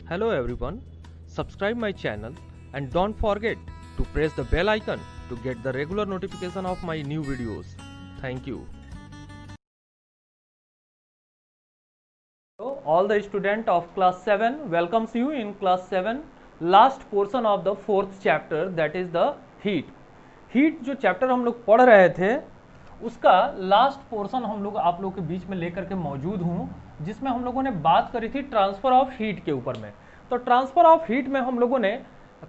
Hello everyone, subscribe my channel and don't forget to press the bell icon to get the regular notification of my new videos. Thank you. All the student of class 7 welcomes you in class 7 last portion of the fourth chapter, that is the heat जो chapter हम लोग पढ़ रहे थे उसका last portion हम लोग आप लोग के बीच में लेकर के मौजूद हूँ, जिसमें हम लोगों ने बात करी थी ट्रांसफर ऑफ हीट के ऊपर में। तो ट्रांसफर ऑफ हीट में हम लोगों ने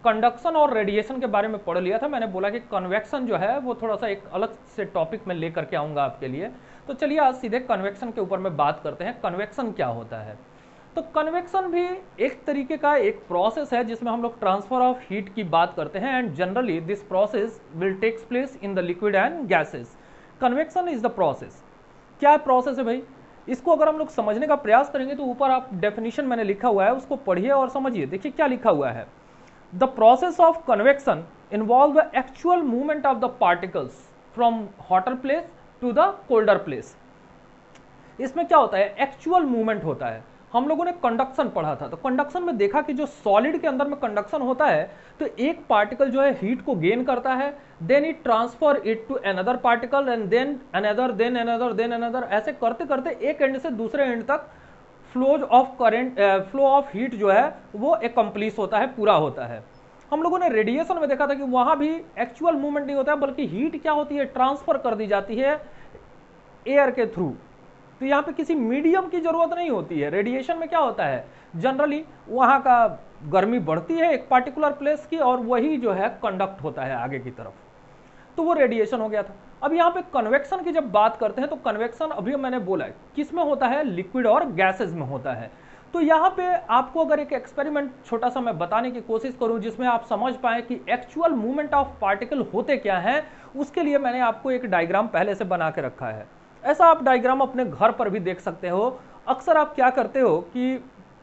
कंडक्शन और रेडिएशन के बारे में पढ़ लिया था। मैंने बोला कि कन्वेक्शन जो है वो थोड़ा सा एक अलग से टॉपिक में लेकर के आऊँगा आपके लिए। तो चलिए आज सीधे कन्वेक्शन के ऊपर में बात करते हैं। कन्वेक्शन क्या होता है? तो कन्वेक्शन भी एक तरीके का एक प्रोसेस है जिसमें हम लोग ट्रांसफर ऑफ हीट की बात करते हैं, and generally this process will takes place in the liquid and gases. Convection is the process. क्या प्रोसेस है भाई? इसको अगर हम लोग समझने का प्रयास करेंगे तो ऊपर आप डेफिनेशन मैंने लिखा हुआ है, उसको पढ़िए और समझिए। देखिए क्या लिखा हुआ है। The process of convection involve the actual movement of the particles from hotter place to the colder place. इसमें क्या होता है? एक्चुअल मूवमेंट होता है। हम लोगों ने कंडक्शन पढ़ा था, तो कंडक्शन में देखा कि जो सॉलिड के अंदर में कंडक्शन होता है तो एक पार्टिकल जो है हीट को गेन करता है, then it transfer it to another particle and then another then another then another, ऐसे करते करते एक एंड से दूसरे एंड तक flows of current flow of heat जो है वो एकम्प्लीस होता है, पूरा होता है। हम लोगों ने रेडिएशन में देखा था कि वहां भी एक्चुअल मूवमेंट नहीं होता है, बल्कि हीट क्या होती है? ट्रांसफर कर दी जाती है एयर के थ्रू। तो यहाँ पे किसी मीडियम की जरूरत नहीं होती है। रेडिएशन में क्या होता है? जनरली वहाँ का गर्मी बढ़ती है एक पार्टिकुलर प्लेस की और वही जो है कंडक्ट होता है आगे की तरफ, तो वो रेडिएशन हो गया था। अब यहाँ पे कन्वेक्शन की जब बात करते हैं तो कन्वेक्शन अभी मैंने बोला है किस में होता है? लिक्विड और गैसेज में होता है। तो यहाँ पे आपको अगर एक एक्सपेरिमेंट छोटा सा मैं बताने की कोशिश करूं जिसमें आप समझ पाए कि एक्चुअल मूवमेंट ऑफ पार्टिकल होते क्या है, उसके लिए मैंने आपको एक डायग्राम पहले से बना के रखा है। ऐसा आप डायग्राम अपने घर पर भी देख सकते हो। अक्सर आप क्या करते हो कि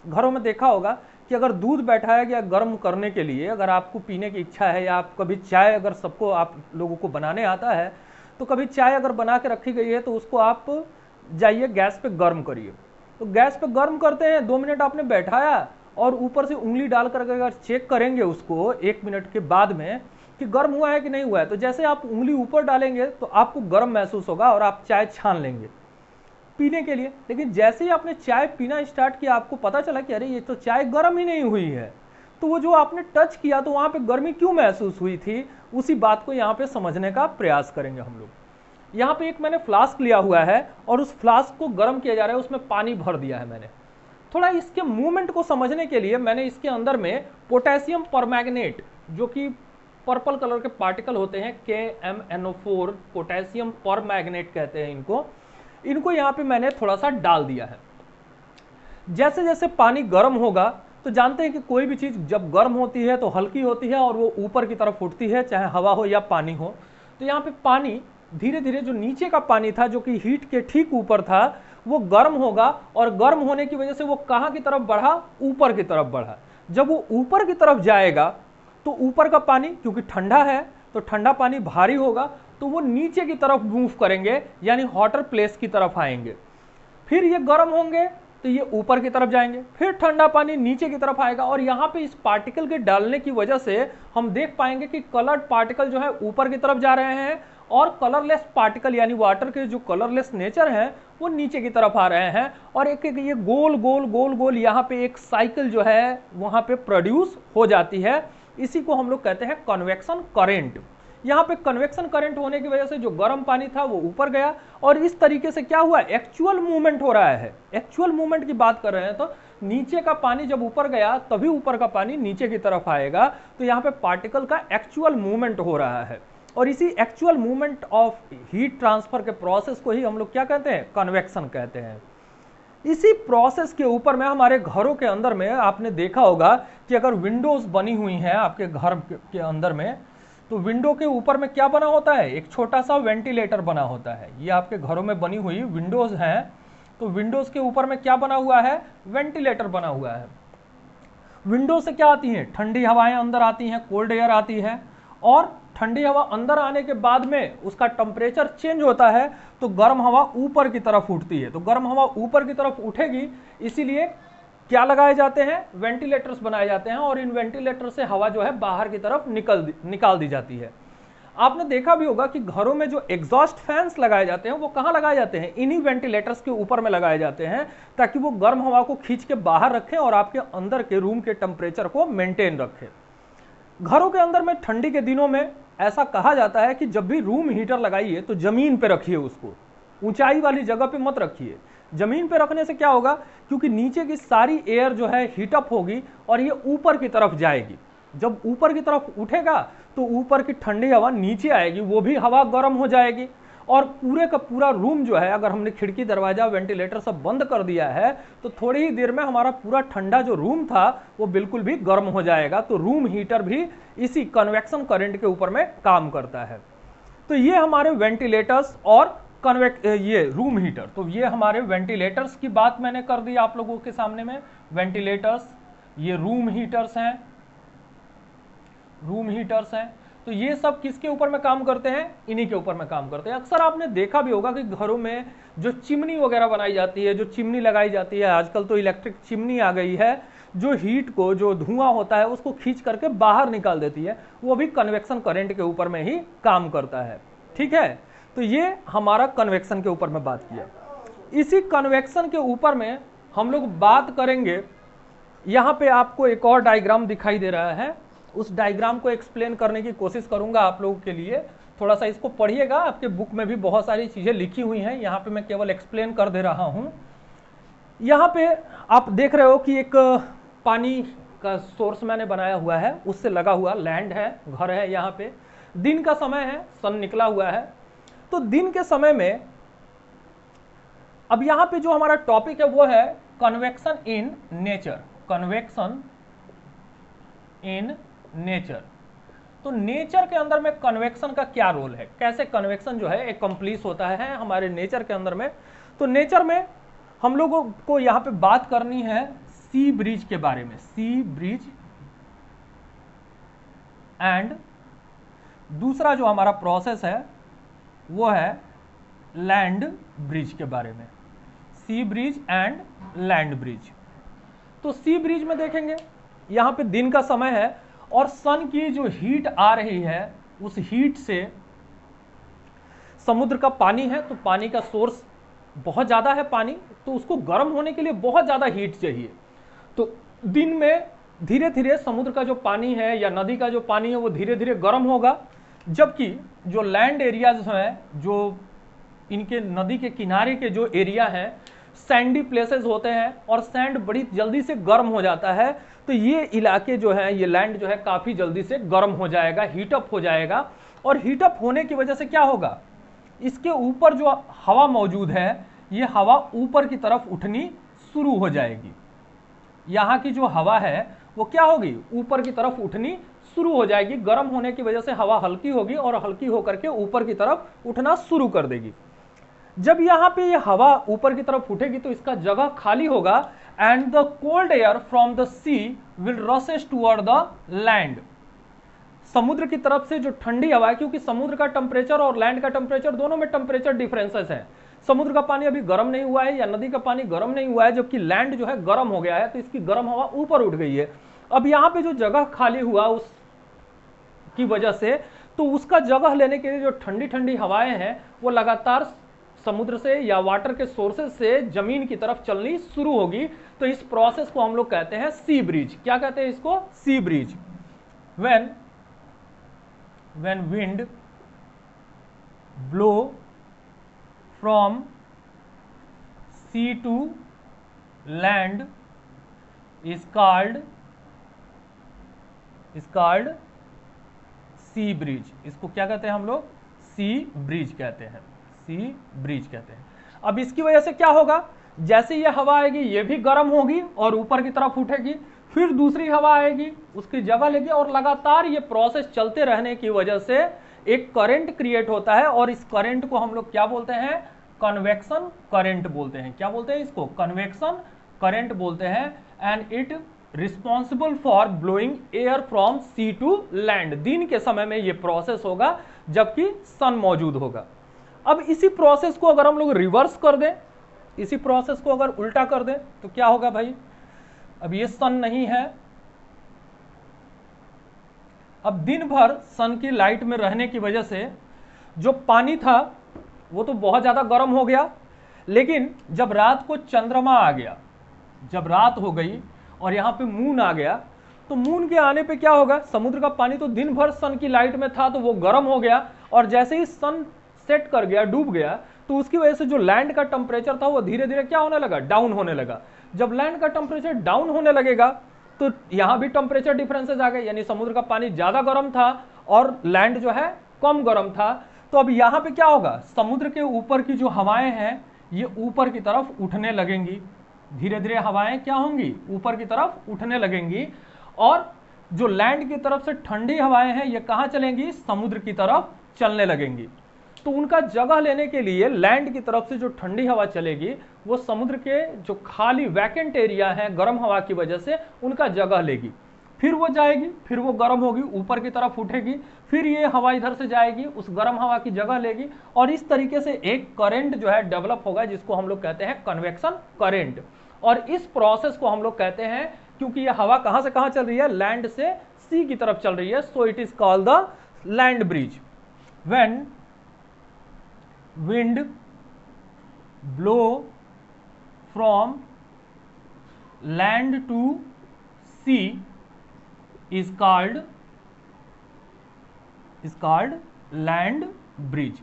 घरों में देखा होगा कि अगर दूध बैठाया गया गर्म करने के लिए, अगर आपको पीने की इच्छा है या आप कभी चाय, अगर सबको आप लोगों को बनाने आता है तो कभी चाय अगर बना के रखी गई है तो उसको आप जाइए गैस पे गर्म करिए। तो गैस पे गर्म करते हैं, 2 मिनट आपने बैठाया और ऊपर से उंगली डाल करके अगर चेक करेंगे उसको 1 मिनट के बाद में कि गर्म हुआ है कि नहीं हुआ है, तो जैसे आप उंगली ऊपर डालेंगे तो आपको गर्म महसूस होगा और आप चाय छान लेंगे पीने के लिए। लेकिन जैसे ही आपने चाय पीना स्टार्ट किया आपको पता चला कि अरे ये तो चाय गर्म ही नहीं हुई है। तो वो जो आपने टच किया तो वहां पे गर्मी क्यों महसूस हुई थी, उसी बात को यहाँ पे समझने का प्रयास करेंगे हम लोग। यहाँ पे एक मैंने फ्लास्क लिया हुआ है और उस फ्लास्क को गर्म किया जा रहा है, उसमें पानी भर दिया है मैंने। थोड़ा इसके मूवमेंट को समझने के लिए मैंने इसके अंदर में पोटेशियम परमैंगनेट, जो कि पर्पल कलर के पार्टिकल होते हैं, KMnO4, पोटेशियम परमैंगनेट कहते हैं इनको यहाँ पे मैंने थोड़ा सा डाल दिया है। जैसे जैसे पानी गर्म होगा तो जानते हैं कि कोई भी चीज जब गर्म होती है तो हल्की होती है और वो ऊपर की तरफ उठती है, चाहे हवा हो या पानी हो। तो यहाँ पे पानी धीरे धीरे जो नीचे का पानी था जो कि हीट के ठीक ऊपर था वो गर्म होगा, और गर्म होने की वजह से वो कहाँ की तरफ बढ़ा? ऊपर की तरफ बढ़ा। जब वो ऊपर की तरफ जाएगा तो ऊपर का पानी क्योंकि ठंडा है तो ठंडा पानी भारी होगा, तो वो नीचे की तरफ मूव करेंगे, यानी हॉटर प्लेस की तरफ आएंगे। फिर ये गर्म होंगे तो ये ऊपर की तरफ जाएंगे, फिर ठंडा पानी नीचे की तरफ आएगा। और यहाँ पे इस पार्टिकल के डालने की वजह से हम देख पाएंगे कि कलर्ड पार्टिकल जो है ऊपर की तरफ जा रहे हैं और कलरलेस पार्टिकल यानी वाटर के जो कलरलेस नेचर है वो नीचे की तरफ आ रहे हैं। और एक एक ये गोल गोल गोल गोल यहाँ पे एक साइकिल जो है वहां पे प्रोड्यूस हो जाती है। इसी को हम लोग कहते हैं कन्वेक्शन करेंट। यहाँ पे कन्वेक्शन करंट होने की वजह से जो गर्म पानी था वो ऊपर गया, और इस तरीके से क्या हुआ? एक्चुअल मूवमेंट हो रहा है। एक्चुअल मूवमेंट की बात कर रहे हैं तो नीचे का पानी जब ऊपर गया तभी ऊपर का पानी नीचे की तरफ आएगा। तो यहाँ पे पार्टिकल का एक्चुअल मूवमेंट हो रहा है, और इसी actual movement of heat transfer के प्रोसेस को ही हम लोग क्या कहते हैं? कन्वेक्शन कहते हैं। इसी प्रोसेस के ऊपर में हमारे घरों के अंदर में आपने देखा होगा कि अगर विंडोज बनी हुई हैं आपके घर के अंदर में, तो विंडो के ऊपर में क्या बना होता है? एक छोटा सा वेंटिलेटर बना होता है। ये आपके घरों में बनी हुई विंडोज हैं, तो विंडोज के ऊपर में क्या बना हुआ है? वेंटिलेटर बना हुआ है। विंडो से क्या आती है? ठंडी हवाएं अंदर आती हैं, कोल्ड एयर आती है, और ठंडी हवा अंदर आने के बाद में उसका टेम्परेचर चेंज होता है तो गर्म हवा ऊपर की तरफ उठती है। तो गर्म हवा ऊपर की तरफ उठेगी, इसीलिए क्या लगाए जाते हैं, वेंटिलेटर्स बनाए जाते हैं और इन वेंटिलेटर से हवा जो है बाहर की तरफ निकाल दी जाती है। आपने देखा भी होगा कि घरों में जो एग्जॉस्ट फैंस लगाए जाते हैं वो कहाँ लगाए जाते हैं, इन्हीं वेंटिलेटर्स के ऊपर में लगाए जाते हैं, ताकि वो गर्म हवा को खींच के बाहर रखें और आपके अंदर के रूम के टेम्परेचर को मेंटेन रखें। घरों के अंदर में ठंडी के दिनों में ऐसा कहा जाता है कि जब भी रूम हीटर लगाइए तो जमीन पे रखिए, उसको ऊंचाई वाली जगह पे मत रखिए। जमीन पे रखने से क्या होगा, क्योंकि नीचे की सारी एयर जो है हीटअप होगी और ये ऊपर की तरफ जाएगी। जब ऊपर की तरफ उठेगा तो ऊपर की ठंडी हवा नीचे आएगी, वो भी हवा गर्म हो जाएगी और पूरे का पूरा रूम जो है, अगर हमने खिड़की दरवाजा वेंटिलेटर सब बंद कर दिया है तो थोड़ी ही देर में हमारा पूरा ठंडा जो रूम था वो बिल्कुल भी गर्म हो जाएगा। तो रूम हीटर भी इसी कन्वेक्शन करंट के ऊपर में काम करता है। तो ये हमारे वेंटिलेटर्स और ये रूम हीटर, तो ये हमारे वेंटिलेटर्स की बात मैंने कर दी आप लोगों के सामने में। वेंटिलेटर्स, ये रूम हीटर्स हैं, रूम हीटर्स हैं। तो ये सब किसके ऊपर में काम करते हैं, इन्हीं के ऊपर में काम करते हैं। अक्सर आपने देखा भी होगा कि घरों में जो चिमनी वगैरह बनाई जाती है, जो चिमनी लगाई जाती है, आजकल तो इलेक्ट्रिक चिमनी आ गई है, जो हीट को, जो धुआं होता है उसको खींच करके बाहर निकाल देती है, वो भी कन्वेक्शन करंट के ऊपर में ही काम करता है। ठीक है, तो ये हमारा कन्वेक्शन के ऊपर में बात किया। इसी कन्वेक्शन के ऊपर में हम लोग बात करेंगे। यहाँ पे आपको एक और डायग्राम दिखाई दे रहा है, उस डायग्राम को एक्सप्लेन करने की कोशिश करूंगा आप लोगों के लिए। थोड़ा सा इसको पढ़िएगा, आपके बुक में भी बहुत सारी चीजें लिखी हुई हैं, यहाँ पे मैं केवल एक्सप्लेन कर दे रहा हूँ। यहाँ पे आप देख रहे हो कि एक पानी का सोर्स मैंने बनाया हुआ है, उससे लगा हुआ लैंड है, घर है। यहाँ पे दिन का समय है, सन निकला हुआ है। तो दिन के समय में अब यहाँ पे जो हमारा टॉपिक है वो है convection in nature. Convection in nature, तो नेचर के अंदर में कन्वेक्शन का क्या रोल है, कैसे कन्वेक्शन जो है एकम्प्लिश होता है हमारे नेचर के अंदर में। तो नेचर में हम लोगों को यहाँ पे बात करनी है सी ब्रिज के बारे में, सी ब्रिज, एंड दूसरा जो हमारा प्रोसेस है वो है लैंड ब्रिज के बारे में, सी ब्रिज एंड लैंड ब्रिज। तो सी ब्रिज में देखेंगे, यहाँ पे दिन का समय है और सन की जो हीट आ रही है, उस हीट से समुद्र का पानी है, तो पानी का सोर्स बहुत ज़्यादा है पानी, तो उसको गर्म होने के लिए बहुत ज़्यादा हीट चाहिए। तो दिन में धीरे धीरे समुद्र का जो पानी है या नदी का जो पानी है वो धीरे धीरे गर्म होगा, जबकि जो लैंड एरियाज हैं, जो इनके नदी के किनारे के जो एरिया हैं, सैंडी प्लेसेस होते हैं और सैंड बड़ी जल्दी से गर्म हो जाता है। तो ये इलाके जो है, ये लैंड जो है काफ़ी जल्दी से गर्म हो जाएगा, हीटअप हो जाएगा। और हीटअप होने की वजह से क्या होगा, इसके ऊपर जो हवा मौजूद है, ये हवा ऊपर की तरफ उठनी शुरू हो जाएगी। यहाँ की जो हवा है वो क्या होगी, ऊपर की तरफ उठनी शुरू हो जाएगी। गर्म होने की वजह से हवा हल्की होगी और हल्की होकर के ऊपर की तरफ उठना शुरू कर देगी। जब यहाँ पे ये हवा ऊपर की तरफ उठेगी तो इसका जगह खाली होगा and the cold air from the sea will rises toward the land. समुद्र की तरफ से जो ठंडी हवा है, क्योंकि समुद्र का टेम्परेचर और लैंड का टेम्परेचर दोनों में टेम्परेचर डिफरेंसेस है। समुद्र का पानी अभी गर्म नहीं हुआ है या नदी का पानी गर्म नहीं हुआ है, जबकि लैंड जो है गर्म हो गया है, तो इसकी गर्म हवा ऊपर उठ गई है। अब यहाँ पे जो जगह खाली हुआ उस की वजह से, तो उसका जगह लेने के लिए जो ठंडी ठंडी हवाएं हैं वो लगातार समुद्र से या वाटर के सोर्सेज से जमीन की तरफ चलनी शुरू होगी। तो इस प्रोसेस को हम लोग कहते हैं सी ब्रिज। क्या कहते हैं इसको, sea breeze. when wind blow from sea to land is called sea breeze. इसको क्या कहते हैं हम लोग, सी ब्रिज कहते हैं, सी ब्रिज कहते हैं। अब इसकी वजह से क्या होगा, जैसे ये हवा आएगी ये भी गर्म होगी और ऊपर की तरफ उठेगी, फिर दूसरी हवा आएगी उसकी जगह लेगी, और लगातार ये प्रोसेस चलते रहने की वजह से एक करंट क्रिएट होता है। और इस करंट को हम लोग क्या बोलते हैं, कन्वेक्शन करंट बोलते हैं। क्या बोलते हैं इसको, कन्वेक्शन करंट बोलते हैं। And it responsible for blowing air from sea to land. दिन के समय में ये प्रोसेस होगा जबकि सन मौजूद होगा। अब इसी प्रोसेस को अगर हम लोग रिवर्स कर दें, इसी प्रोसेस को अगर उल्टा कर दें तो क्या होगा भाई, अब ये सन नहीं है। अब दिन भर सन की लाइट में रहने की वजह से जो पानी था वो तो बहुत ज्यादा गर्म हो गया, लेकिन जब रात को चंद्रमा आ गया, जब रात हो गई और यहाँ पे मून आ गया, तो मून के आने पे क्या होगा, समुद्र का पानी तो दिन भर सन की लाइट में था तो वो गर्म हो गया, और जैसे ही सन सेट कर गया, डूब गया, तो उसकी वजह से जो लैंड का टेम्परेचर था वो धीरे धीरे क्या होने लगा, डाउन होने लगा। जब लैंड का टेम्परेचर डाउन होने लगेगा तो यहाँ भी टेम्परेचर डिफरेंसेस आ गए, यानी समुद्र का पानी ज्यादा गर्म था और लैंड जो है कम गर्म था। तो अब यहाँ पे क्या होगा, समुद्र के ऊपर की जो हवाएं हैं ये ऊपर की तरफ उठने लगेंगी, धीरे धीरे हवाएं क्या होंगी, ऊपर की तरफ उठने लगेंगी, और जो लैंड की तरफ से ठंडी हवाएं हैं ये कहां चलेंगी, समुद्र की तरफ चलने लगेंगी। तो उनका जगह लेने के लिए लैंड की तरफ से जो ठंडी हवा चलेगी वो समुद्र के जो खाली वैकेंट एरिया है गर्म हवा की वजह से उनका जगह लेगी, फिर वो जाएगी, फिर वो गर्म होगी, ऊपर की तरफ उठेगी, फिर ये हवा इधर से जाएगी, उस गर्म हवा की जगह लेगी, और इस तरीके से एक करंट जो है डेवलप होगा जिसको हम लोग कहते हैं कन्वेक्शन करंट। और इस प्रोसेस को हम लोग कहते हैं, क्योंकि ये हवा कहां से कहां चल रही है, लैंड से सी की तरफ चल रही है, so it is called the land breeze. When wind blow from land to sea is called land breeze.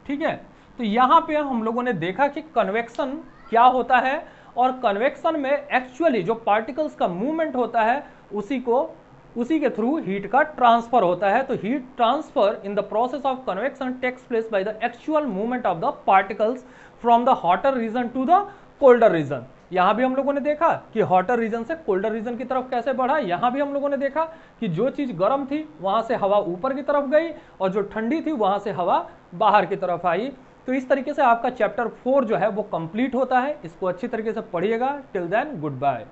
ठीक है, तो यहां पे हम लोगों ने देखा कि कन्वेक्शन क्या होता है, और कन्वेक्शन में एक्चुअली जो पार्टिकल्स का मूवमेंट होता है उसी के थ्रू हीट का ट्रांसफर होता है। तो heat transfer in the process of convection takes place by the actual movement of the particles from the hotter region to the colder region. यहां भी हम लोगों ने देखा कि हॉटर रीजन से कोल्डर रीजन की तरफ कैसे बढ़ा, यहां भी हम लोगों ने देखा कि जो चीज गर्म थी वहां से हवा ऊपर की तरफ गई और जो ठंडी थी वहां से हवा बाहर की तरफ आई। तो इस तरीके से आपका चैप्टर 4 जो है वो कंप्लीट होता है। इसको अच्छी तरीके से पढ़िएगा। Till then good bye.